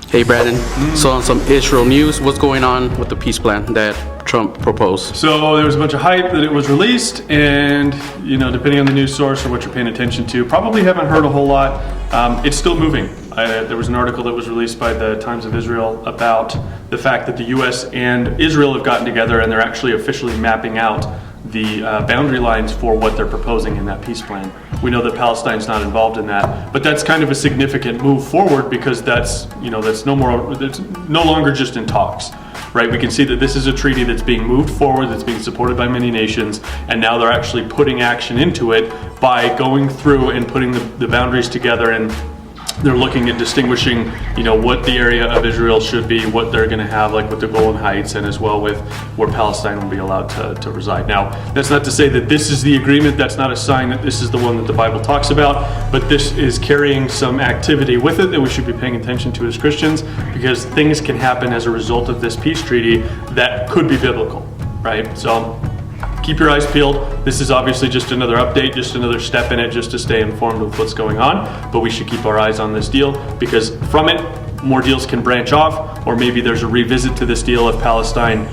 Hey Brandon, so on some Israel news, what's going on with the peace plan that Trump proposed? So there was a bunch of hype that it was released, and depending on the news source or what you're paying attention to, probably haven't heard a whole lot. It's still moving. There was an article that was released by the Times of Israel about the fact that the U.S. and Israel have gotten together and they're actually officially mapping out the boundary lines for what they're proposing in that peace plan. We know that Palestine's not involved in that, but that's kind of a significant move forward because that's no longer just in talks, right? We can see that this is a treaty that's being moved forward, that's being supported by many nations, and now they're actually putting action into it by going through and putting the boundaries together, and they're looking at distinguishing, what the area of Israel should be, what they're going to have, like with the Golan Heights, and as well with where Palestine will be allowed to reside. Now, that's not to say that this is the agreement. That's not a sign that this is the one that the Bible talks about, but this is carrying some activity with it that we should be paying attention to as Christians, because things can happen as a result of this peace treaty that could be biblical, right? So keep your eyes peeled. This is obviously just another update, just another step in it, just to stay informed with what's going on. But we should keep our eyes on this deal, because from it, more deals can branch off, or maybe there's a revisit to this deal if Palestine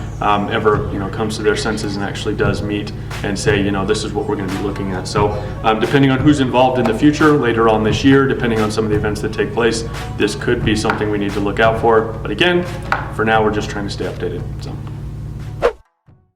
ever comes to their senses and actually does meet and say, this is what we're going to be looking at. So depending on who's involved in the future later on this year, depending on some of the events that take place, this could be something we need to look out for. But again, for now, we're just trying to stay updated. So.